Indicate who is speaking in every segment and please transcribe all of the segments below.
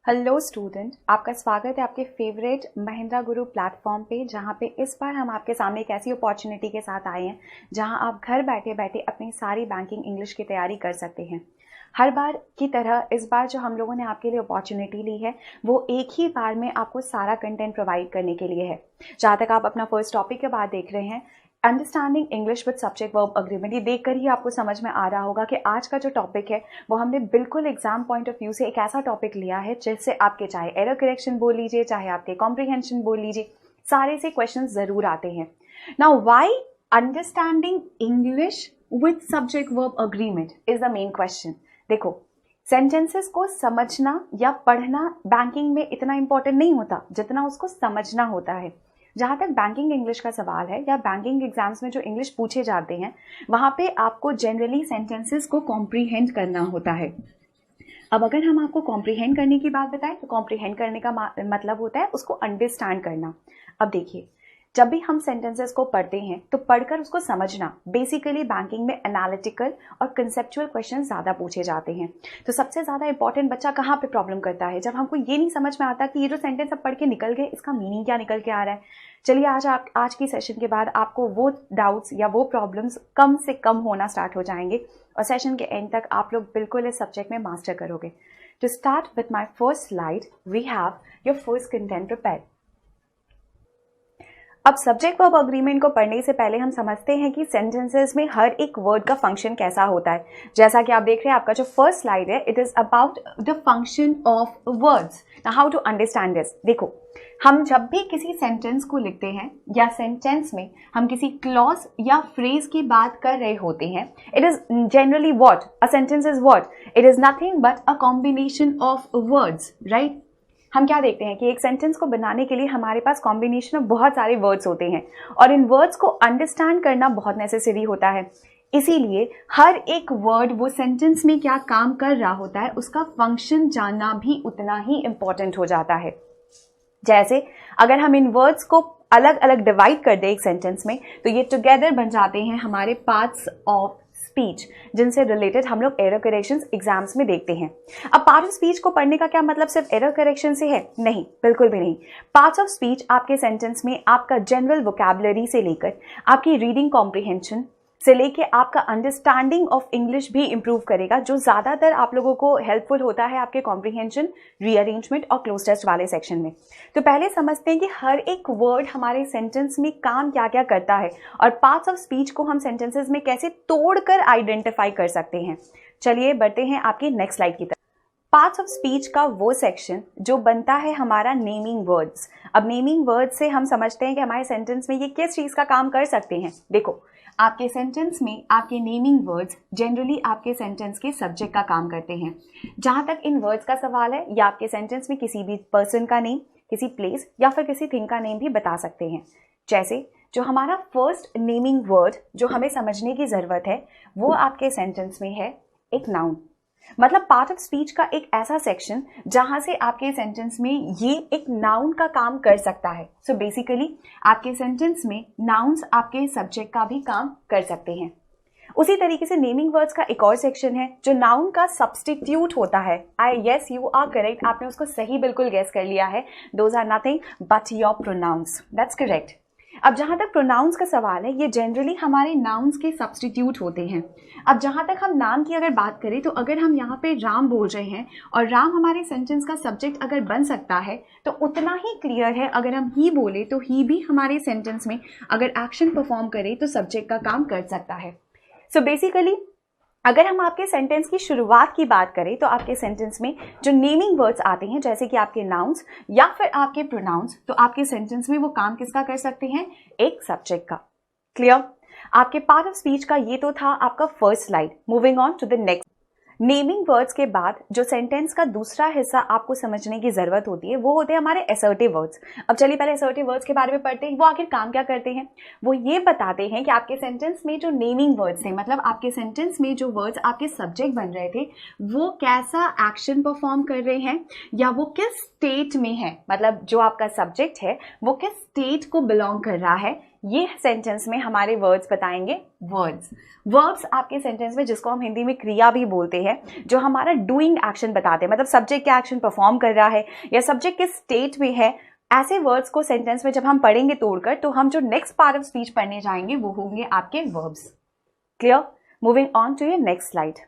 Speaker 1: Hello student, आपका स्वागत है आपके फेवरेट महिंद्रा गुरु प्लेटफॉर्म पे, जहाँ पे इस बार हम आपके सामने एक ऐसी अपॉर्चुनिटी के साथ आए हैं जहाँ आप घर बैठे बैठे अपनी सारी बैंकिंग इंग्लिश की तैयारी कर सकते हैं। हर बार की तरह इस बार जो हम लोगों ने आपके लिए अपॉर्चुनिटी ली है वो एक ही बार में आपको सारा कंटेंट प्रोवाइड करने के लिए है। जहाँ तक आप अपना फर्स्ट टॉपिक के बाद देख रहे हैं, understanding English with subject verb agreement, ये देखकर ही आपको समझ में आ रहा होगा कि आज का जो टॉपिक है वो हमने बिल्कुल एग्जाम पॉइंट ऑफ व्यू से एक ऐसा टॉपिक लिया है जिससे आपके चाहे एरर करेक्शन बोल लीजिए, चाहे आपके कॉम्प्रिहेंशन बोल लीजिए, सारे से क्वेश्चन जरूर आते हैं। Now why understanding English with subject verb agreement is the main question. देखो, सेंटेंसेस को समझना या पढ़ना बैंकिंग में इतना इंपॉर्टेंट नहीं होता जितना उसको समझना होता है। जहाँ तक बैंकिंग इंग्लिश का सवाल है या बैंकिंग एग्जाम्स में जो इंग्लिश पूछे जाते हैं वहाँ पे आपको जनरली सेंटेंसेस को कॉम्प्रीहेंड करना होता है। अब अगर हम आपको कॉम्प्रीहेंड करने की बात बताएं तो कॉम्प्रीहेंड करने का मतलब होता है उसको अंडरस्टैंड करना। अब देखिए, जब भी हम सेंटेंसेस को पढ़ते हैं तो पढ़कर उसको समझना, बेसिकली बैंकिंग में एनालिटिकल और कंसेप्चुअल क्वेश्चन ज़्यादा पूछे जाते हैं। तो सबसे ज़्यादा इंपॉर्टेंट बच्चा कहाँ पे प्रॉब्लम करता है? जब हमको ये नहीं समझ में आता कि ये जो सेंटेंस अब पढ़ के निकल गए इसका मीनिंग क्या निकल के आ रहा है। चलिए आज की सेशन के बाद आपको वो डाउट्स या वो प्रॉब्लम्स कम से कम होना स्टार्ट हो जाएंगे और सेशन के एंड तक आप लोग बिल्कुल इस सब्जेक्ट में मास्टर करोगे। To start with my first slide we have your first content prepared. अब सब्जेक्ट वर्ब अग्रीमेंट को पढ़ने से पहले हम समझते हैं कि सेंटेंसेस में हर एक वर्ड का फंक्शन कैसा होता है। जैसा कि आप देख रहे हैं, आपका जो फर्स्ट स्लाइड है it is about the function of words. Now how to understand this. देखो, हम जब भी किसी सेंटेंस को लिखते हैं या सेंटेंस में हम किसी क्लॉज या फ्रेज की बात कर रहे होते हैं, it is generally what a sentence is what, it is nothing but a combination of words, right. हम क्या देखते हैं कि एक सेंटेंस को बनाने के लिए हमारे पास कॉम्बिनेशन ऑफ बहुत सारे वर्ड्स होते हैं और इन वर्ड्स को अंडरस्टैंड करना बहुत नेसेसरी होता है। इसीलिए हर एक वर्ड वो सेंटेंस में क्या काम कर रहा होता है उसका फंक्शन जानना भी उतना ही इंपॉर्टेंट हो जाता है। जैसे अगर हम इन वर्ड्स को अलग अलग डिवाइड कर दें एक सेंटेंस में तो ये टुगेदर बन जाते हैं हमारे पार्ट्स ऑफ स्पीच, जिनसे रिलेटेड हम लोग एरर करेक्शंस एग्जाम्स में देखते हैं। अब पार्ट ऑफ स्पीच को पढ़ने का क्या मतलब सिर्फ एरर करेक्शन से है? नहीं, बिल्कुल भी नहीं। पार्ट्स ऑफ स्पीच आपके सेंटेंस में आपका जनरल वोकैबुलरी से लेकर आपकी रीडिंग कॉम्प्रिहेंशन से लेके आपका अंडरस्टैंडिंग ऑफ इंग्लिश भी इंप्रूव करेगा, जो ज़्यादातर आप लोगों को हेल्पफुल होता है आपके कॉम्प्रिहेंशन, रीअरेंजमेंट और क्लोज टेस्ट वाले सेक्शन में। तो पहले समझते हैं कि हर एक वर्ड हमारे सेंटेंस में काम क्या क्या करता है और पार्ट्स ऑफ स्पीच को हम सेंटेंसेस में कैसे तोड़कर आइडेंटिफाई कर सकते हैं। चलिए बढ़ते हैं आपकी नेक्स्ट स्लाइड की तरफ। पार्ट्स ऑफ स्पीच का वो सेक्शन जो बनता है हमारा नेमिंग वर्ड्स। अब नेमिंग वर्ड्स से हम समझते हैं कि हमारे सेंटेंस में ये किस चीज़ का काम कर सकते हैं। देखो, आपके सेंटेंस में आपके नेमिंग वर्ड्स जनरली आपके सेंटेंस के सब्जेक्ट का काम करते हैं। जहाँ तक इन वर्ड्स का सवाल है, या आपके सेंटेंस में किसी भी पर्सन का नेम, किसी प्लेस या फिर किसी थिंग का नेम भी बता सकते हैं। जैसे जो हमारा फर्स्ट नेमिंग वर्ड जो हमें समझने की ज़रूरत है वो आपके सेंटेंस में है एक नाउन। मतलब पार्ट ऑफ स्पीच का एक ऐसा सेक्शन जहां से आपके सेंटेंस में ये एक नाउन का काम कर सकता है। सो बेसिकली आपके सेंटेंस में नाउन्स आपके सब्जेक्ट का भी काम कर सकते हैं। उसी तरीके से नेमिंग वर्ड्स का एक और सेक्शन है जो नाउन का सब्स्टिट्यूट होता है। यस, यू आर करेक्ट, आपने उसको सही बिल्कुल गेस कर लिया है। Those are nothing but your pronouns, that's correct. अब जहाँ तक प्रोनाउंस का सवाल है, ये जनरली हमारे नाउन्स के सब्स्टिट्यूट होते हैं। अब जहाँ तक हम नाम की अगर बात करें तो अगर हम यहाँ पे राम बोल रहे हैं और राम हमारे सेंटेंस का सब्जेक्ट अगर बन सकता है तो उतना ही क्लियर है अगर हम ही बोले तो ही भी हमारे सेंटेंस में अगर एक्शन परफॉर्म करे तो सब्जेक्ट का काम कर सकता है। सो बेसिकली अगर हम आपके सेंटेंस की शुरुआत की बात करें तो आपके सेंटेंस में जो नेमिंग वर्ड्स आते हैं जैसे कि आपके नाउन्स या फिर आपके प्रोनाउंस, तो आपके सेंटेंस में वो काम किसका कर सकते हैं? एक सब्जेक्ट का। क्लियर? आपके पार्ट ऑफ स्पीच का ये तो था आपका first slide. Moving on to the next. Naming words के बाद जो सेंटेंस का दूसरा हिस्सा आपको समझने की जरूरत होती है वो होते हैं हमारे असर्टिव वर्ड्स। अब चलिए पहले असर्टिव वर्ड्स के बारे में पढ़ते हैं। वो आखिर काम क्या करते हैं? वो ये बताते हैं कि आपके सेंटेंस में जो नेमिंग वर्ड्स थे, मतलब आपके सेंटेंस में जो वर्ड्स आपके सब्जेक्ट बन रहे थे, वो कैसा एक्शन परफॉर्म कर रहे हैं या वो किस स्टेट में है। मतलब जो आपका सब्जेक्ट है वो किस स्टेट को बिलोंग कर रहा है ये सेंटेंस में हमारे वर्ड्स बताएंगे। वर्ब्स आपके सेंटेंस में, जिसको हम हिंदी में क्रिया भी बोलते हैं, जो हमारा डूइंग एक्शन बताते हैं, मतलब सब्जेक्ट क्या एक्शन परफॉर्म कर रहा है या सब्जेक्ट किस स्टेट में है, ऐसे वर्ड्स को सेंटेंस में जब हम पढ़ेंगे तोड़कर, तो हम जो नेक्स्ट पार्ट ऑफ स्पीच पढ़ने जाएंगे वो होंगे आपके verbs. Clear? Moving on to your next slide.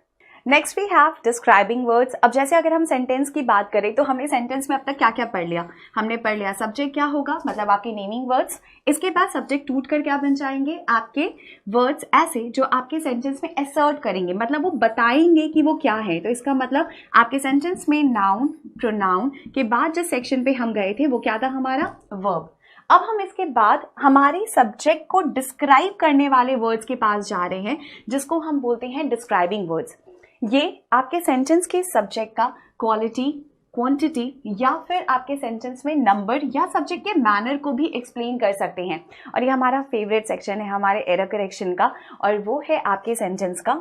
Speaker 1: Next we have describing words. अब जैसे अगर हम सेंटेंस की बात करें तो हमने सेंटेंस में अब तक क्या क्या पढ़ लिया? हमने पढ़ लिया सब्जेक्ट क्या होगा, मतलब आपके नेमिंग वर्ड्स। इसके बाद सब्जेक्ट टूट कर क्या बन जाएंगे? आपके वर्ड्स ऐसे जो आपके सेंटेंस में असर्ट करेंगे, मतलब वो बताएंगे कि वो क्या है। तो इसका मतलब आपके सेंटेंस में नाउन, प्रोनाउन के बाद जिस सेक्शन पे हम गए थे वो क्या था? हमारा वर्ब। अब हम इसके बाद हमारे सब्जेक्ट को डिस्क्राइब करने वाले वर्ड्स के पास जा रहे हैं, जिसको हम बोलते हैं डिस्क्राइबिंग वर्ड्स। ये आपके सेंटेंस के सब्जेक्ट का क्वालिटी, क्वांटिटी या फिर आपके सेंटेंस में नंबर या सब्जेक्ट के मैनर को भी एक्सप्लेन कर सकते हैं। और ये हमारा फेवरेट सेक्शन है हमारे एरर करेक्शन का, और वो है आपके सेंटेंस का।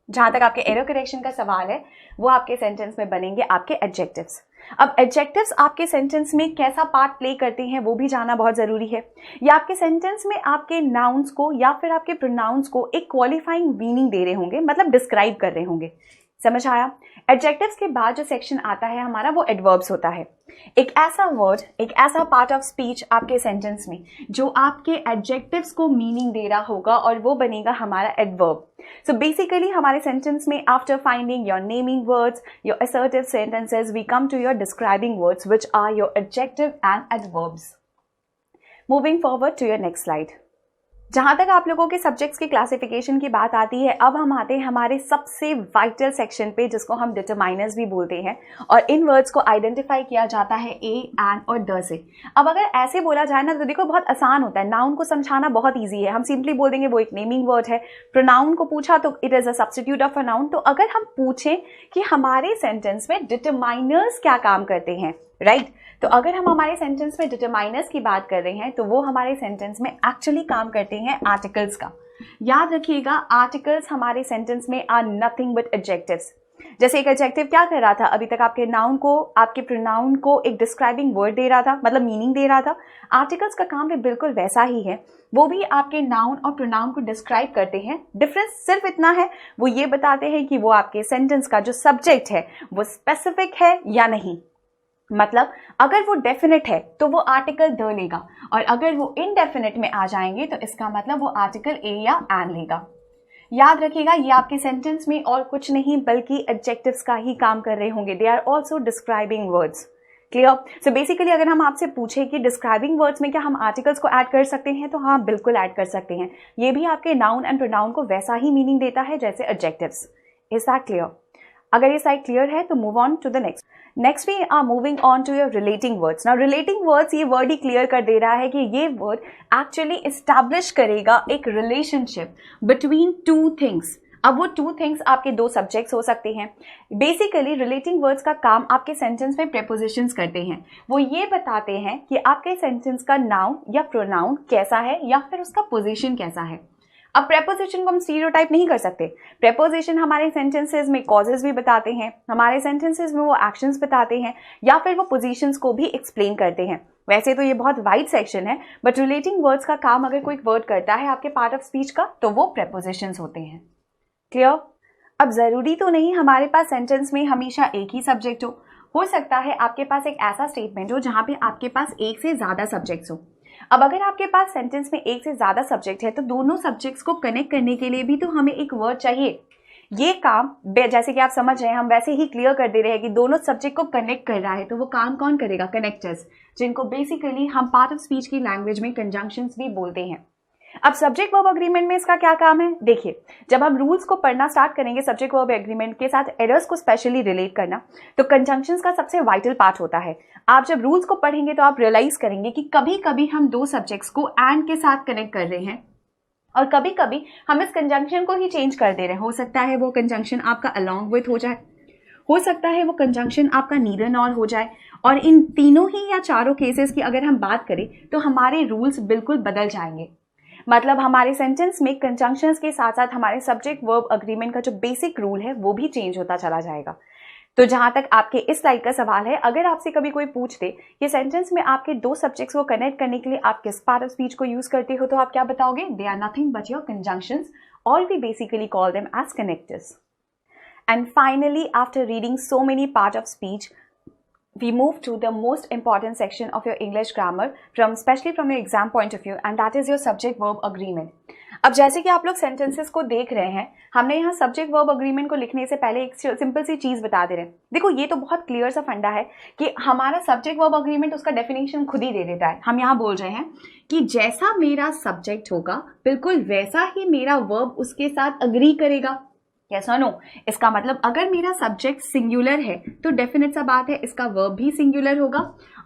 Speaker 1: जहां तक आपके एरर करेक्शन का सवाल है, वो आपके सेंटेंस में बनेंगे आपके एडजेक्टिव्स। अब एडजेक्टिव्स आपके सेंटेंस में कैसा पार्ट प्ले करते हैं वो भी जानना बहुत जरूरी है। या आपके सेंटेंस में आपके नाउन्स को या फिर आपके प्रोनाउंस को एक क्वालिफाइंग मीनिंग दे रहे होंगे, मतलब डिस्क्राइब कर रहे होंगे। समझ आया? एडजेक्टिव्स के बाद जो सेक्शन आता है हमारा, वो एडवर्ब्स होता है। एक ऐसा वर्ड, एक ऐसा पार्ट ऑफ स्पीच आपके सेंटेंस में जो आपके एडजेक्टिव्स को मीनिंग दे रहा होगा, और वो बनेगा हमारा एडवर्ब। सो बेसिकली हमारे सेंटेंस में after finding your naming words, your assertive sentences, we come to your describing words which are your adjective and adverbs. Moving forward to your next slide. जहां तक आप लोगों के सब्जेक्ट्स की classification की बात आती है, अब हम आते हैं हमारे सबसे वाइटल सेक्शन पे, जिसको हम डिटरमाइनर्स भी बोलते हैं। और इन वर्ड्स को आइडेंटिफाई किया जाता है ए, एन और द से। अब अगर ऐसे बोला जाए ना, तो देखो बहुत आसान होता है। नाउन को समझाना बहुत ईजी है, हम सिंपली बोल देंगे वो एक नेमिंग वर्ड है। प्रोनाउन को पूछा तो it is a substitute of a noun. तो अगर हम पूछें कि हमारे सेंटेंस में डिटरमाइनर्स क्या काम करते हैं, राइट, तो अगर हम हमारे सेंटेंस में डिटरमाइनर्स की बात कर रहे हैं, तो वो हमारे सेंटेंस में एक्चुअली काम करते हैं आर्टिकल्स का। याद रखिएगा, आर्टिकल्स हमारे सेंटेंस में आर नथिंग बट एडजेक्टिव्स। जैसे एक एडजेक्टिव क्या कर रहा था अभी तक? आपके नाउन को, आपके प्रोनाउन को एक डिस्क्राइबिंग वर्ड दे रहा था, मतलब मीनिंग दे रहा था। आर्टिकल्स का काम भी बिल्कुल वैसा ही है, वो भी आपके नाउन और प्रोनाउन को डिस्क्राइब करते हैं। डिफरेंस सिर्फ इतना है, वो ये बताते हैं कि वो आपके सेंटेंस का जो सब्जेक्ट है वो स्पेसिफिक है या नहीं। मतलब अगर वो डेफिनेट है तो वो आर्टिकल द लेगा, और अगर वो इनडेफिनेट में आ जाएंगे तो इसका मतलब वो आर्टिकल ए या एन लेगा। याद रखिएगा, ये आपके सेंटेंस में और कुछ नहीं बल्कि एडजेक्टिव्स का ही काम कर रहे होंगे। They are also describing words. Clear? So basically अगर हम आपसे पूछे कि डिस्क्राइबिंग वर्ड्स में क्या हम आर्टिकल्स को ऐड कर सकते हैं, तो हाँ, बिल्कुल ऐड कर सकते हैं। ये भी आपके नाउन एंड प्रोनाउन को वैसा ही मीनिंग देता है जैसे एडजेक्टिव्स। Is that clear? अगर ये साइड क्लियर है तो move on to the next. Next we are moving on to your relating words. Now relating words, ये वर्ड ही क्लियर कर दे रहा है कि ये वर्ड एक्चुअली एस्टैब्लिश करेगा एक रिलेशनशिप बिटवीन टू थिंग्स। अब वो टू थिंग्स आपके दो सब्जेक्ट्स हो सकते हैं। बेसिकली रिलेटिंग वर्ड्स का काम आपके सेंटेंस में प्रेपोजिशंस करते हैं। वो ये बताते हैं कि आपके सेंटेंस का नाउन या प्रोनाउन कैसा है या फिर उसका पोजीशन कैसा है। अब प्रेपोजिशन को हम स्टीरियोटाइप नहीं कर सकते। प्रेपोजिशन हमारे सेंटेंसेस में कॉजेज भी बताते हैं, हमारे सेंटेंसेस में वो एक्शंस बताते हैं, या फिर वो पोजीशंस को भी एक्सप्लेन करते हैं। वैसे तो ये बहुत वाइड सेक्शन है, बट रिलेटिंग वर्ड्स का काम अगर कोई वर्ड करता है आपके पार्ट ऑफ स्पीच का, तो वो प्रेपोजिशंस होते हैं। क्लियर? अब जरूरी तो नहीं हमारे पास सेंटेंस में हमेशा एक ही सब्जेक्ट हो सकता है आपके पास एक ऐसा स्टेटमेंट हो जहां पे आपके पास एक से ज्यादा सब्जेक्ट्स हो। अब अगर आपके पास सेंटेंस में एक से ज्यादा सब्जेक्ट है, तो दोनों सब्जेक्ट्स को कनेक्ट करने के लिए भी तो हमें एक वर्ड चाहिए। ये काम जैसे कि आप समझ रहे हैं, हम वैसे ही क्लियर कर दे रहे हैं कि दोनों सब्जेक्ट को कनेक्ट कर रहा है, तो वो काम कौन करेगा? कनेक्टर्स, जिनको बेसिकली हम पार्ट ऑफ स्पीच की लैंग्वेज में कंजंक्शंस भी बोलते हैं। अब सब्जेक्ट वर्ब एग्रीमेंट में इसका क्या काम है? देखिए, जब हम रूल्स को पढ़ना स्टार्ट करेंगे सब्जेक्ट वर्ब एग्रीमेंट के साथ एरर्स को स्पेशली रिलेट करना, तो कंजंक्शंस का सबसे वाइटल पार्ट होता है। आप जब रूल्स को पढ़ेंगे तो आप रियलाइज करेंगे कि कभी कभी हम दो सब्जेक्ट्स को एंड के साथ कनेक्ट कर रहे हैं, और कभी कभी हम इस कंजंक्शन को ही चेंज कर दे रहे हैं। हो सकता है वो कंजंक्शन आपका अलॉन्ग विथ हो जाए, हो सकता है वो कंजंक्शन आपका नीदर नॉर हो जाए, और इन तीनों ही या चारों केसेस की अगर हम बात करें तो हमारे रूल्स बिल्कुल बदल जाएंगे। मतलब हमारे सेंटेंस में कंजंक्शंस के साथ साथ हमारे सब्जेक्ट वर्ब एग्रीमेंट का जो बेसिक रूल है वो भी चेंज होता चला जाएगा। तो जहां तक आपके इस स्लाइड का सवाल है, अगर आपसे कभी कोई पूछ दे कि सेंटेंस में आपके दो सब्जेक्ट्स को कनेक्ट करने के लिए आप किस पार्ट ऑफ स्पीच को यूज करते हो, तो आप क्या बताओगे? They are nothing but your conjunctions, और we basically call them as connectors. And finally, after reading so many parts of speech, we move to the most important section of your English grammar, especially from your exam point of view, and that is your subject-verb agreement. अब जैसे कि आप लोग sentences को देख रहे हैं, हमने यहाँ सब्जेक्ट वर्ब अग्रीमेंट को लिखने से पहले एक सिंपल सी चीज बता दे रहे हैं. देखो, ये तो बहुत क्लियर सा फंडा है कि हमारा सब्जेक्ट वर्ब अग्रीमेंट उसका डेफिनेशन खुद ही दे देता है. हम यहाँ बोल रहे हैं कि जैसा मेरा सब्जेक्ट होगा बिल्कुल वैसा ही मेरा वर्ब उसके साथ अग्री करेगा. यस और नो? इसका मतलब अगर मेरा सब्जेक्ट सिंगुलर है तो डेफिनेट सा बात है इसका वर्ब भी सिंगुलर होगा,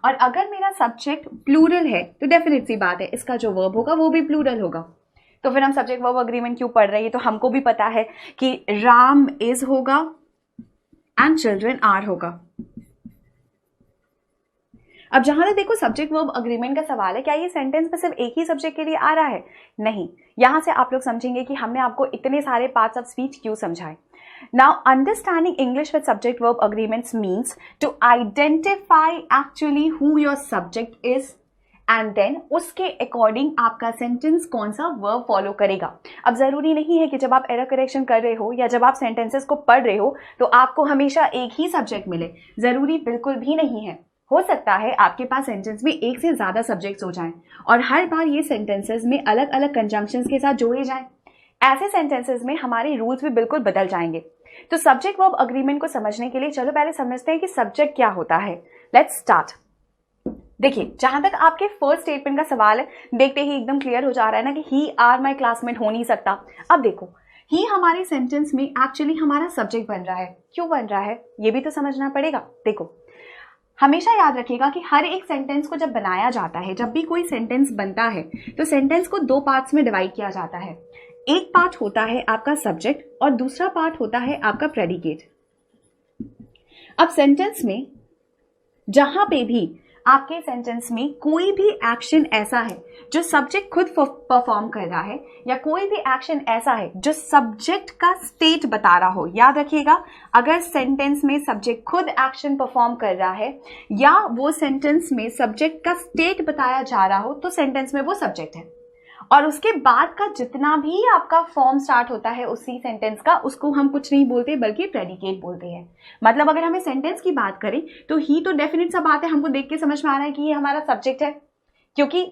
Speaker 1: और अगर मेरा सब्जेक्ट प्लूरल है तो डेफिनेट सी बात है इसका जो वर्ब होगा वो भी प्लूरल होगा. तो फिर हम सब्जेक्ट वर्ब अग्रीमेंट क्यों पढ़ रहे हैं? तो हमको भी पता है कि राम इज होगा एंड चिल्ड्रन आर होगा. अब जहां तक देखो सब्जेक्ट वर्ब अग्रीमेंट का सवाल है, क्या ये सेंटेंस में सिर्फ एक ही सब्जेक्ट के लिए आ रहा है? नहीं. यहां से आप लोग समझेंगे कि हमने आपको इतने सारे पार्ट्स ऑफ स्पीच क्यों समझाए. Now understanding English with subject verb agreements means to identify actually who your subject is, and then उसके अकॉर्डिंग आपका सेंटेंस कौन सा वर्ब फॉलो करेगा. अब जरूरी नहीं है कि जब आप एरर करेक्शन कर रहे हो या जब आप सेंटेंसेस को पढ़ रहे हो तो आपको हमेशा एक ही सब्जेक्ट मिले. जरूरी बिल्कुल भी नहीं है. हो सकता है आपके पास सेंटेंस में एक से ज्यादा सब्जेक्ट्स हो जाएं और हर बार ये सेंटेंसेस में अलग अलग कंजंक्शंस के साथ जोड़े जाएं. ऐसे सेंटेंसेस में हमारे रूल्स भी बिल्कुल बदल जाएंगे. तो सब्जेक्ट वर्ब अग्रीमेंट को समझने के लिए चलो पहले समझते हैं कि सब्जेक्ट क्या होता है. Let's start. देखिए, जहां तक आपके फर्स्ट स्टेटमेंट का सवाल है, देखते ही एकदम क्लियर हो जा रहा है ना कि ही आर माई क्लासमेट हो नहीं सकता. अब देखो, ही हमारे सेंटेंस में एक्चुअली हमारा सब्जेक्ट बन रहा है. क्यों बन रहा है ये भी तो समझना पड़ेगा. देखो, हमेशा याद रखिएगा कि हर एक सेंटेंस को जब बनाया जाता है, जब भी कोई सेंटेंस बनता है तो सेंटेंस को दो पार्ट्स में डिवाइड किया जाता है. एक पार्ट होता है आपका सब्जेक्ट और दूसरा पार्ट होता है आपका प्रेडिकेट. अब सेंटेंस में जहां पे भी आपके सेंटेंस में कोई भी एक्शन ऐसा है जो सब्जेक्ट खुद परफॉर्म कर रहा है, या कोई भी एक्शन ऐसा है जो सब्जेक्ट का स्टेट बता रहा हो, याद रखिएगा, अगर सेंटेंस में सब्जेक्ट खुद एक्शन परफॉर्म कर रहा है या वो सेंटेंस में सब्जेक्ट का स्टेट बताया जा रहा हो तो सेंटेंस में वो सब्जेक्ट है. और उसके बाद का जितना भी आपका फॉर्म स्टार्ट होता है उसी सेंटेंस का, उसको हम कुछ नहीं बोलते बल्कि प्रेडिकेट बोलते हैं. मतलब अगर हमें सेंटेंस की बात करें तो ही तो डेफिनेट सा बात है, हमको देख के समझ में आ रहा है कि ये हमारा सब्जेक्ट है, क्योंकि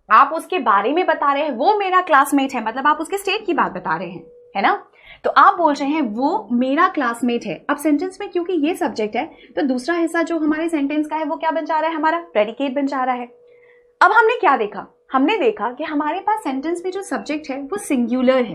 Speaker 1: आप उसके बारे में बता रहे हैं, वो मेरा क्लासमेट है, मतलब आप उसके स्टेट की बात बता रहे हैं, है ना. तो आप बोल रहे हैं वो मेरा क्लासमेट है. अब सेंटेंस में क्योंकि ये सब्जेक्ट है तो दूसरा हिस्सा जो हमारे सेंटेंस का है वो क्या बन जा रहा है? हमारा प्रेडिकेट बन जा रहा है. अब हमने क्या देखा? हमने देखा कि हमारे पास सेंटेंस में जो सब्जेक्ट है वो सिंगुलर है.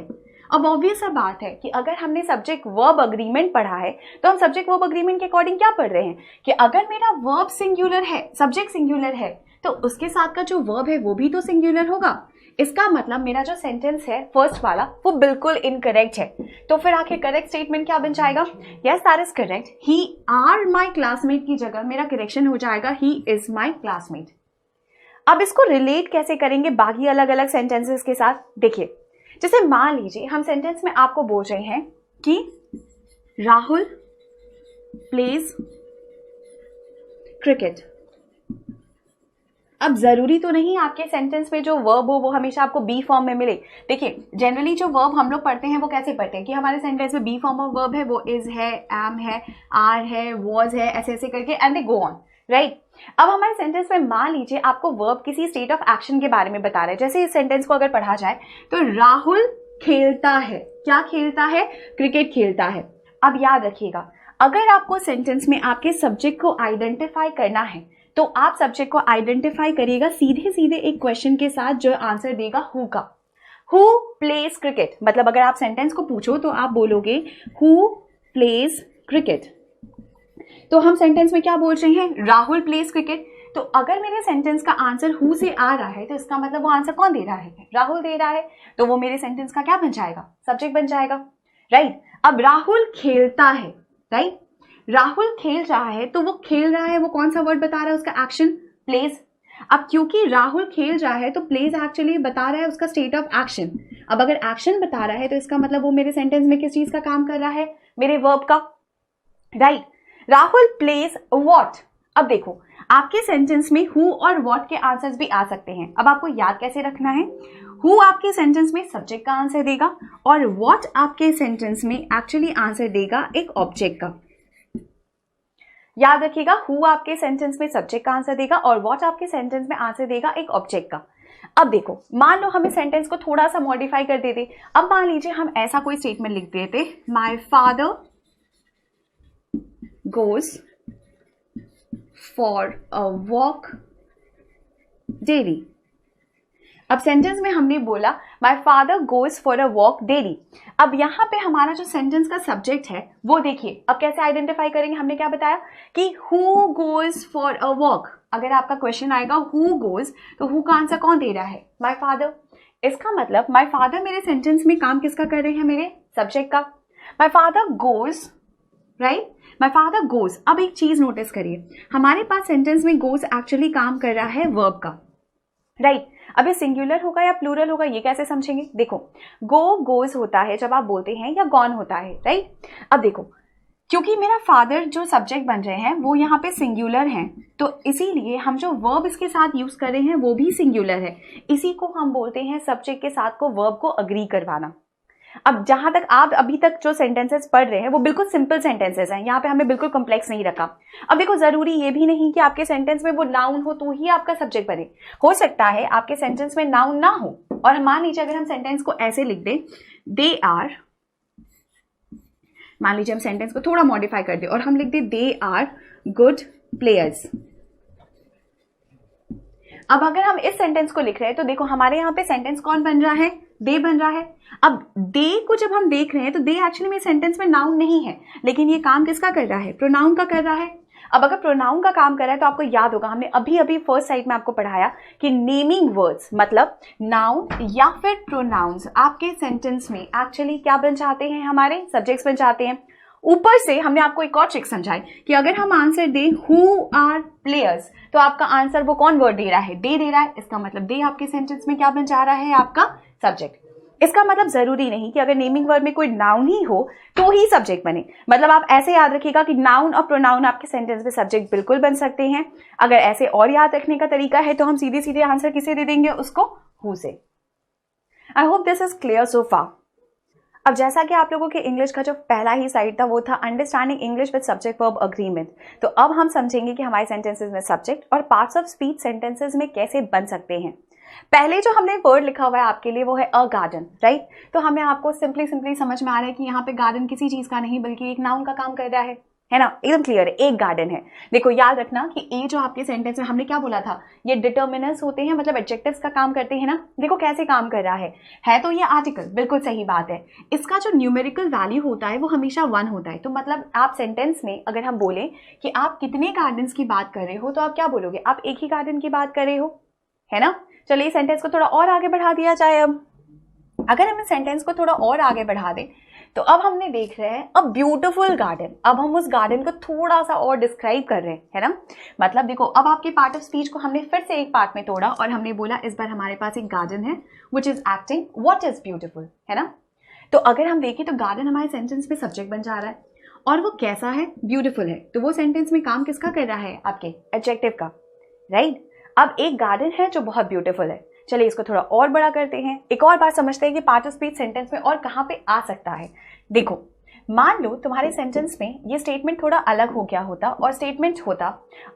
Speaker 1: अब ऑब्वियस सा बात है कि अगर हमने सब्जेक्ट वर्ब अग्रीमेंट पढ़ा है तो हम सब्जेक्ट वर्ब अग्रीमेंट के अकॉर्डिंग क्या पढ़ रहे हैं कि अगर मेरा वर्ब सिंगुलर है, सब्जेक्ट सिंगुलर है, तो उसके साथ का जो वर्ब है वो भी तो सिंगुलर होगा. इसका मतलब मेरा जो सेंटेंस है फर्स्ट वाला वो बिल्कुल इनकरेक्ट है. तो फिर आखिर करेक्ट स्टेटमेंट क्या बन जाएगा? Yes, that is correct. He are my classmate की जगह मेरा करेक्शन हो जाएगा ही इज माई क्लासमेट. अब इसको रिलेट कैसे करेंगे बाकी अलग अलग सेंटेंसेस के साथ? देखिए, जैसे मान लीजिए हम सेंटेंस में आपको बोल रहे हैं कि राहुल प्लेज क्रिकेट. अब जरूरी तो नहीं आपके सेंटेंस में जो वर्ब हो वो हमेशा आपको बी फॉर्म में मिले. देखिए, जनरली जो वर्ब हम लोग पढ़ते हैं वो कैसे पढ़ते हैं कि हमारे सेंटेंस में बी फॉर्म ऑफ वर्ब है, वो इज है, एम है, आर है, वॉज है, ऐसे ऐसे करके and they go on, right. अब हमारे सेंटेंस में मान लीजिए आपको वर्ब किसी स्टेट ऑफ एक्शन के बारे में बता रहे हैं. जैसे इस सेंटेंस को अगर पढ़ा जाए तो राहुल खेलता है. क्या खेलता है? क्रिकेट खेलता है. अब याद रखिएगा, अगर आपको सेंटेंस में आपके सब्जेक्ट को आइडेंटिफाई करना है तो आप सब्जेक्ट को आइडेंटिफाई करिएगा सीधे सीधे एक क्वेश्चन के साथ जो आंसर देगा हु का. हु प्लेज क्रिकेट, मतलब अगर आप सेंटेंस को पूछो तो आप बोलोगे हु प्लेज क्रिकेट. तो हम सेंटेंस में क्या बोल रहे हैं? Rahul pledge cricket. तो अगर मेरे सेंटेंस का आंसर हु से आ रहा है तो इसका मतलब वो आंसर कौन दे रहा है? राहुल दे रहा है. तो वो मेरे सेंटेंस का क्या बन जाएगा? सब्जेक्ट बन जाएगा, राइट. अब राहुल खेलता है, राइट. राहुल खेल रहा है तो वो खेल रहा है, वो कौन सा वर्ड बता रहा है? उसका एक्शन प्लेज. अब क्योंकि राहुल खेल रहा है तो प्लेज एक्चुअली बता रहा है उसका स्टेट ऑफ एक्शन. अब अगर एक्शन बता रहा है तो इसका मतलब वो मेरे सेंटेंस में किस चीज का काम कर रहा है? मेरे वर्ब का, राइट. Rahul pledge what. अब देखो आपके सेंटेंस में हु और व्हाट के आंसर्स भी आ सकते हैं। अब आपको याद कैसे रखना है, हु आपके सेंटेंस में सब्जेक्ट का आंसर देगा और व्हाट आपके सेंटेंस में एक्चुअली आंसर देगा एक ऑब्जेक्ट का। याद रखिएगा, हु आपके सेंटेंस में सब्जेक्ट का आंसर देगा और व्हाट आपके सेंटेंस में आंसर देगा एक ऑब्जेक्ट का। अब देखो मान लो हम इस सेंटेंस को थोड़ा सा मॉडिफाई कर देते। अब मान लीजिए हम ऐसा कोई स्टेटमेंट लिख देते, my father goes for a walk daily. अब सेंटेंस में हमने बोला my father goes for a walk daily. अब यहाँ पे हमारा जो सेंटेंस का सब्जेक्ट है वो देखिए, अब कैसे आइडेंटिफाई करेंगे, हमने क्या बताया कि who goes for a walk. अगर आपका क्वेश्चन आएगा हु गोज, तो हु का आंसर कौन दे रहा है, माय फादर। इसका मतलब माय फादर मेरे सेंटेंस में काम किसका कर रहे हैं, मेरे सब्जेक्ट का। My father goes, right, my father goes. अब एक चीज नोटिस करिए, हमारे पास सेंटेंस में गोज एक्चुअली काम कर रहा है वर्ब का, राइट। अब ये सिंगुलर होगा या प्लूरल होगा ये कैसे समझेंगे, देखो गो गोज होता है जब आप बोलते हैं, या गॉन होता है, राइट। अब देखो क्योंकि मेरा फादर जो सब्जेक्ट बन रहे हैं वो यहाँ पे सिंगुलर हैं, तो इसीलिए हम जो वर्ब इसके साथ यूज कर रहे हैं वो भी सिंगुलर है। इसी को हम बोलते हैं सब्जेक्ट के साथ को वर्ब को अग्री करवाना। अब जहां तक आप अभी तक जो सेंटेंसेस पढ़ रहे हैं वो बिल्कुल सिंपल सेंटेंसेस हैं, यहाँ पे हमें बिल्कुल कॉम्प्लेक्स नहीं रखा। अब देखो जरूरी ये भी नहीं कि आपके सेंटेंस में वो नाउन हो तो ही आपका सब्जेक्ट बने। हो सकता है आपके सेंटेंस में नाउन ना हो, और मान लीजिए अगर हम सेंटेंस को ऐसे लिख दें, दे आर, मान लीजिए हम सेंटेंस को थोड़ा मॉडिफाई कर दे और हम लिख दे दे आर गुड प्लेयर्स। अब अगर हम इस सेंटेंस को लिख रहे हैं तो देखो हमारे यहाँ पे सेंटेंस कौन बन रहा है, दे बन रहा है। अब दे को जब हम देख रहे हैं तो दे एक्चुअली में सेंटेंस में नाउन नहीं है, लेकिन ये काम किसका कर रहा है, प्रोनाउन का कर रहा है। अब अगर प्रोनाउन का काम कर रहा है तो आपको याद होगा हमने अभी अभी फर्स्ट साइड में आपको पढ़ाया कि नेमिंग वर्ड्स मतलब नाउन या फिर प्रोनाउंस आपके सेंटेंस में एक्चुअली क्या बन जाते हैं, हमारे सब्जेक्ट्स बन जाते हैं। ऊपर से हमने आपको एक और ट्रिक समझाई कि अगर हम आंसर दें हु आर प्लेयर्स, तो आपका आंसर वो कौन वर्ड दे रहा है, दे दे रहा है। इसका मतलब दे आपके सेंटेंस में क्या बन जा रहा है, आपका सब्जेक्ट। इसका मतलब जरूरी नहीं कि अगर नेमिंग वर्ड में कोई नाउन ही हो तो ही सब्जेक्ट बने। मतलब आप ऐसे याद रखिएगा कि नाउन और प्रोनाउन आपके सेंटेंस में सब्जेक्ट बिल्कुल बन सकते हैं। अगर ऐसे और याद रखने का तरीका है तो हम सीधे सीधे आंसर किसे दे देंगे, उसको हु से। I hope this is clear so far. अब जैसा कि आप लोगों के इंग्लिश का जो पहला ही साइड था वो था understanding English with subject verb agreement, तो अब हम समझेंगे कि हमारे सेंटेंसेस में सब्जेक्ट और पार्ट्स ऑफ स्पीच सेंटेंसेस में कैसे बन सकते हैं। पहले जो हमने वर्ड लिखा हुआ है आपके लिए वो है अ गार्डन, राइट। तो हमें आपको सिंपली समझ में आ रहा है कि यहाँ पे गार्डन किसी चीज का नहीं बल्कि एक नाउन का काम कर रहा है ना, एकदम क्लियर है, एक गार्डन है। देखो याद रखना कि ए जो आपके सेंटेंस में हमने क्या बोला था, ये डिटर्मिनर्स होते हैं, मतलब एडजेक्टिव्स का काम करते हैं ना। देखो कैसे काम कर रहा है तो ये आर्टिकल, बिल्कुल सही बात है। इसका जो न्यूमेरिकल वैल्यू होता है वो हमेशा 1 होता है। तो मतलब आप सेंटेंस में अगर हम बोले कि आप कितने गार्डन्स की बात कर रहे हो तो आप क्या बोलोगे, आप एक ही गार्डन की बात कर रहे हो, है ना। चलिए सेंटेंस को थोड़ा और आगे बढ़ा दिया जाए। अब अगर हम इस सेंटेंस को थोड़ा और आगे बढ़ा दें तो अब हमने देख रहे हैं अ ब्यूटीफुल गार्डन। अब हम उस गार्डन को थोड़ा सा और डिस्क्राइब कर रहे हैं, है ना। मतलब देखो अब आपके पार्ट ऑफ स्पीच को हमने फिर से एक पार्ट में तोड़ा और हमने बोला इस बार हमारे पास एक गार्डन है which is acting what is beautiful, है ना। तो अगर हम देखें तो गार्डन हमारे सेंटेंस में सब्जेक्ट बन जा रहा है और वो कैसा है, ब्यूटीफुल है। तो वो सेंटेंस में काम किसका कर रहा है, आपके एडजेक्टिव का, राइट। अब एक गार्डन है जो बहुत ब्यूटीफुल है। चलिए इसको थोड़ा और बड़ा करते हैं, एक और बात समझते हैं कि पार्ट ऑफ स्पीच सेंटेंस में और कहाँ पे आ सकता है। देखो मान लो तुम्हारे सेंटेंस में ये स्टेटमेंट थोड़ा अलग हो गया होता और स्टेटमेंट होता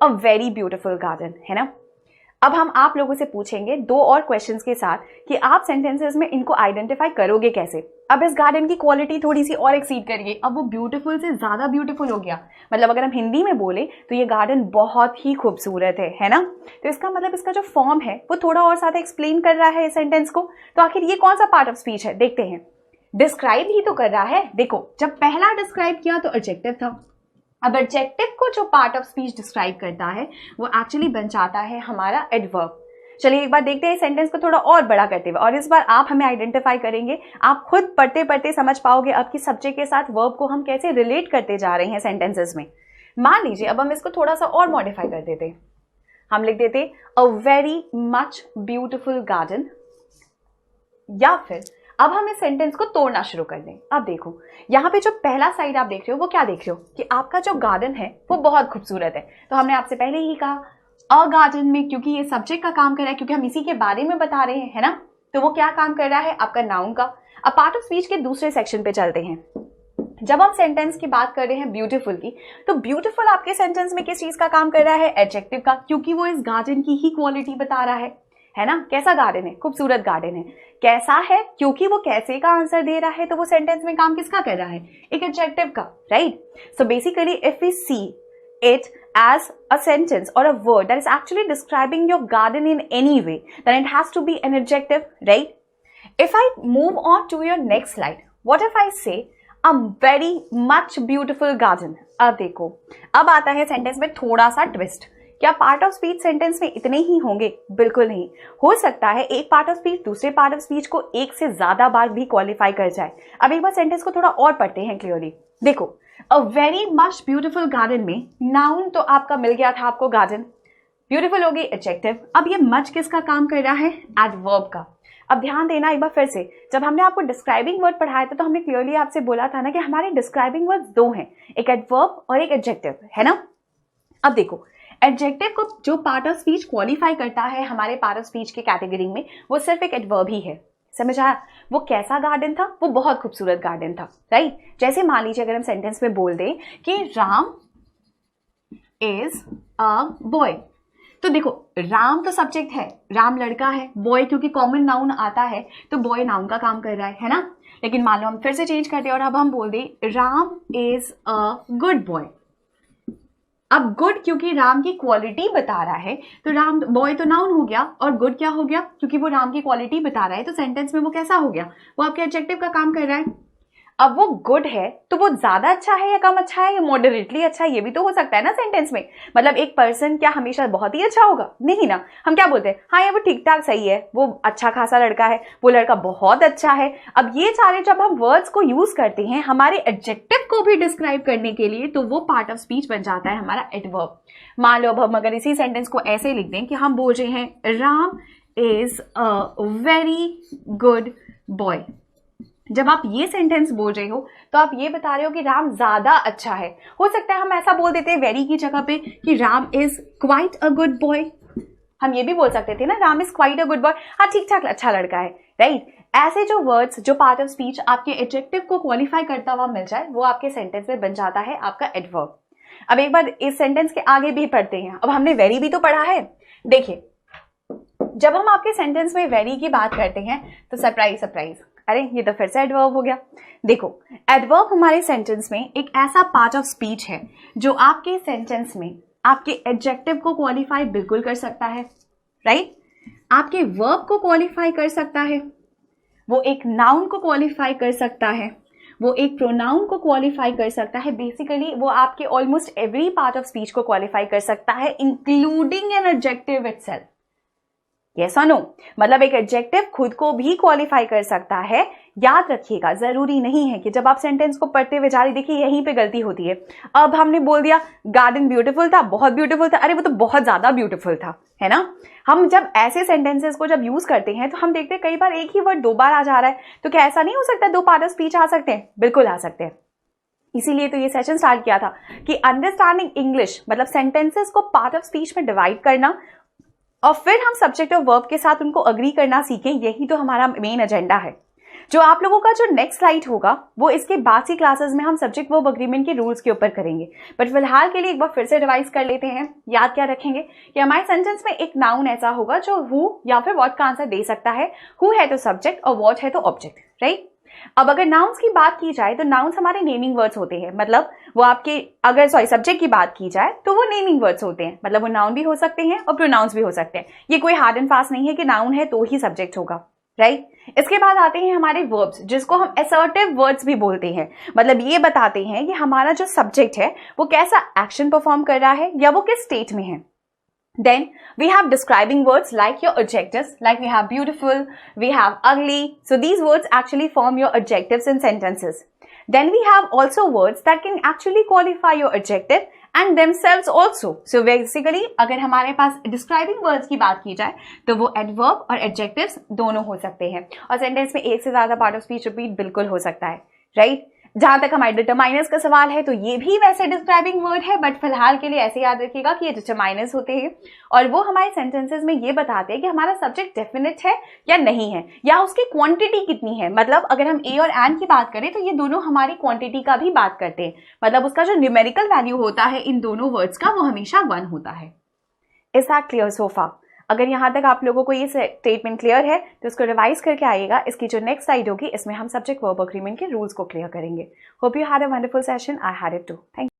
Speaker 1: अ वेरी ब्यूटीफुल गार्डन, है ना। अब हम आप लोगों से पूछेंगे 2 और क्वेश्चंस के साथ कि आप सेंटेंसेस में इनको आइडेंटिफाई करोगे कैसे। अब इस गार्डन की क्वालिटी थोड़ी सी और एक्सीड करिए, अब वो ब्यूटीफुल से ज्यादा ब्यूटीफुल हो गया। मतलब अगर हम हिंदी में बोले तो ये गार्डन बहुत ही खूबसूरत है ना। तो इसका मतलब इसका जो फॉर्म है वो थोड़ा और साथ एक्सप्लेन कर रहा है इस सेंटेंस को। तो आखिर ये कौन सा पार्ट ऑफ स्पीच है, देखते हैं। डिस्क्राइब ही तो कर रहा है। देखो जब पहला डिस्क्राइब किया तो एडजेक्टिव था, अब एडजेक्टिव को जो पार्ट ऑफ स्पीच डिस्क्राइब करता है वो एक्चुअली बन जाता है हमारा एडवर्ब। चलिए एक बार देखते हैं सेंटेंस को थोड़ा और बड़ा करते हुए, और इस बार आप हमें आइडेंटिफाई करेंगे। आप खुद पढ़ते पढ़ते समझ पाओगे अब कि सब्जेक्ट के साथ वर्ब को हम कैसे रिलेट करते जा रहे हैं सेंटेंसेस में। मान लीजिए अब हम इसको थोड़ा सा और मॉडिफाई कर देते, हम लिख देते a very much beautiful garden, या फिर अब हम इस सेंटेंस को तोड़ना शुरू कर दें। अब देखो यहाँ पे जो पहला साइड आप देख रहे हो वो क्या देख रहे हो कि आपका जो गार्डन है वो बहुत खूबसूरत है। तो हमने आपसे पहले ही कहा अ गार्डन में, क्योंकि ये सब्जेक्ट का काम कर रहा है, क्योंकि हम इसी के बारे में बता रहे हैं, है ना, तो वो क्या काम कर रहा है आपका नाउन का। अब पार्ट ऑफ स्पीच के दूसरे सेक्शन पे चलते हैं। जब हम सेंटेंस की बात कर रहे हैं ब्यूटीफुल की, तो ब्यूटीफुल आपके सेंटेंस में किस चीज का काम कर रहा है, एडजेक्टिव का, क्योंकि वो इस गार्डन की ही क्वालिटी बता रहा है ना। कैसा गार्डन है, खूबसूरत गार्डन है। कैसा है, क्योंकि वो कैसे का आंसर दे रहा है, तो वो सेंटेंस में काम किसका कर रहा है, एक एडजेक्टिव का, right. So basically if we see it as a sentence or a word that is actually describing your garden in any way, then it has to be an adjective, right? If I move on to your next slide, what if I say a very much beautiful garden? अब देखो, अब आता है sentence में थोड़ा सा twist. क्या part of speech sentence में इतने ही होंगे? बिल्कुल नहीं। हो सकता है एक पार्ट ऑफ स्पीच दूसरे पार्ट ऑफ स्पीच को एक से ज्यादा बार भी क्वालिफाई कर जाए। अब एक बार सेंटेंस को थोड़ा और पढ़ते हैं क्लियरली। देखो, a very much beautiful garden में नाउन तो आपका मिल गया था आपको गार्डन, ब्यूटीफुल होगी एडजेक्टिव। अब ये मच किसका काम कर रहा है, एडवर्ब का। अब ध्यान देना एक बार फिर से, जब हमने आपको डिस्क्राइबिंग वर्ड पढ़ाया था तो हमने क्लियरली आपसे बोला था ना कि हमारे डिस्क्राइबिंग वर्ड दो हैं, एक एडवर्ब और एक एडजेक्टिव, है ना। अब देखो, एडजेक्टिव को जो पार्ट ऑफ स्पीच क्वालिफाई करता है हमारे पार्ट ऑफ स्पीच के कैटेगरी में, वो सिर्फ एक एडवर्ब ही है। समझ आया? वो कैसा गार्डन था, वो बहुत खूबसूरत गार्डन था, राइट। जैसे मान लीजिए अगर हम सेंटेंस में बोल दें कि राम इज अ बॉय, तो देखो राम तो सब्जेक्ट है, राम लड़का है, बॉय क्योंकि कॉमन नाउन आता है तो बॉय नाउन का काम कर रहा है ना। लेकिन मान लो हम फिर से चेंज करते हैं और अब हम बोल दें Ram is a good boy. अब गुड क्योंकि राम की क्वालिटी बता रहा है, तो राम, बॉय तो नाउन हो गया और गुड क्या हो गया, क्योंकि वो राम की क्वालिटी बता रहा है, तो सेंटेंस में वो कैसा हो गया, वो आपके एडजेक्टिव का काम कर रहा है। अब वो गुड है तो वो ज्यादा अच्छा है या कम अच्छा है या मॉडरेटली अच्छा है, ये भी तो हो सकता है ना सेंटेंस में। मतलब एक पर्सन क्या हमेशा बहुत ही अच्छा होगा, नहीं ना। हम क्या बोलते हैं, हाँ ये वो ठीक ठाक सही है, वो अच्छा खासा लड़का है, वो लड़का बहुत अच्छा है। अब ये सारे जब हम वर्ड्स को यूज करते हैं हमारे एडजेक्टिव को भी डिस्क्राइब करने के लिए, तो वो पार्ट ऑफ स्पीच बन जाता है हमारा एडवर्ब। मान लो अब हम अगर इसी सेंटेंस को ऐसे लिख दें कि हम बोल रहे हैं Ram is a very good boy. जब आप ये सेंटेंस बोल रहे हो तो आप ये बता रहे हो कि राम ज्यादा अच्छा है। हो सकता है हम ऐसा बोल देते हैं वेरी की जगह पे कि Ram is quite a good boy. हम ये भी बोल सकते थे ना, Ram is quite a good boy, हाँ ठीक ठाक अच्छा लड़का है, राइट। ऐसे जो वर्ड्स जो पार्ट ऑफ स्पीच आपके एडजेक्टिव को क्वालिफाई करता हुआ मिल जाए, वो आपके सेंटेंस में बन जाता है आपका एडवर्ब। अब एक बार इस सेंटेंस के आगे भी पढ़ते हैं। अब हमने वेरी भी तो पढ़ा है। देखिए, जब हम आपके सेंटेंस में वेरी की बात करते हैं तो सरप्राइज सरप्राइज, अरे ये तो फिर से एडवर्ब हो गया। देखो, एडवर्ब हमारे सेंटेंस में एक ऐसा पार्ट ऑफ स्पीच है जो आपके सेंटेंस में आपके एडजेक्टिव को क्वालिफाई बिल्कुल कर सकता है, राइट। आपके वर्ब को क्वालिफाई कर सकता है, वो एक नाउन को क्वालिफाई कर सकता है, वो एक प्रोनाउन को क्वालिफाई कर सकता है। बेसिकली वो आपके almost every part of speech को क्वालिफाई कर सकता है, including an adjective itself. Yes और नो, मतलब एक एडजेक्टिव खुद को भी क्वालिफाई कर सकता है। याद रखिएगा, जरूरी नहीं है कि जब आप सेंटेंस को पढ़ते हुए जा रही, देखिए यहीं पे गलती होती है। अब हमने बोल दिया गार्डन ब्यूटीफुल था, बहुत ब्यूटीफुल था, अरे वो तो बहुत ज्यादा ब्यूटीफुल था, है ना। हम जब ऐसे सेंटेंसेस को जब यूज करते हैं तो हम देखते हैं कई बार एक ही वर्ड दो बार आ जा रहा है, तो क्या ऐसा नहीं हो सकता दो पार्ट ऑफ स्पीच आ सकते हैं? बिल्कुल आ सकते हैं। इसीलिए तो ये सेशन स्टार्ट किया था कि अंडरस्टैंडिंग इंग्लिश मतलब सेंटेंसेस को पार्ट ऑफ स्पीच में डिवाइड करना और फिर हम सब्जेक्ट और वर्ब के साथ उनको अग्री करना सीखें। यही तो हमारा मेन एजेंडा है। जो आप लोगों का जो नेक्स्ट स्लाइड होगा वो इसके बाद की क्लासेस में हम सब्जेक्ट वर्ब अग्रीमेंट के रूल्स के ऊपर करेंगे, बट फिलहाल के लिए एक बार फिर से रिवाइज कर लेते हैं। याद क्या रखेंगे कि हमारे सेंटेंस में एक नाउन ऐसा होगा जो हु या फिर व्हाट का आंसर दे सकता है। हु है तो सब्जेक्ट और व्हाट है तो ऑब्जेक्ट, राइट। अब अगर नाउन्स की बात की जाए तो नाउन्स हमारे नेमिंग वर्ड्स होते हैं, मतलब वो आपके अगर सब्जेक्ट की बात की जाए तो वो नेमिंग वर्ड्स होते हैं, मतलब वो नाउन भी हो सकते हैं और प्रोनाउंस भी हो सकते हैं। ये कोई हार्ड एंड फास्ट नहीं है कि नाउन है तो ही सब्जेक्ट होगा, राइट। इसके बाद आते हैं हमारे वर्ब्स, जिसको हम असर्टिव वर्ड्स भी बोलते हैं। मतलब ये बताते हैं कि हमारा जो सब्जेक्ट है वो कैसा एक्शन परफॉर्म कर रहा है या वो किस स्टेट में है। Then we have describing words like your adjectives, like we have beautiful, we have ugly. So these words actually form your adjectives in sentences. Then we have also words that can actually qualify your adjective and themselves also. So basically अगर हमारे पास describing words की बात की जाए तो वो adverb और adjectives दोनों हो सकते हैं, और सेंटेंस में एक से ज्यादा पार्ट ऑफ स्पीच रिपीट बिल्कुल हो सकता है, राइट। जहां तक हमारे डिटरमाइनर्स का सवाल है तो ये भी वैसे डिस्क्राइबिंग वर्ड है, बट फिलहाल के लिए ऐसे याद रखिएगा कि ये डिटरमाइनर्स होते हैं और वो हमारे सेंटेंसेस में ये बताते हैं कि हमारा सब्जेक्ट डेफिनेट है या नहीं है, या उसकी क्वांटिटी कितनी है। मतलब अगर हम ए और एंड की बात करें तो ये दोनों हमारी क्वांटिटी का भी बात करते हैं, मतलब उसका जो न्यूमेरिकल वैल्यू होता है इन दोनों वर्ड्स का वो हमेशा 1 होता है। इज दैट क्लियर सो फार? अगर यहाँ तक आप लोगों को ये स्टेटमेंट क्लियर है तो इसको रिवाइज करके आइएगा। इसकी जो नेक्स्ट साइड होगी इसमें हम सब्जेक्ट वर्ब एग्रीमेंट के रूल्स को क्लियर करेंगे। Hope you had a wonderful session. I had it too. Thank you.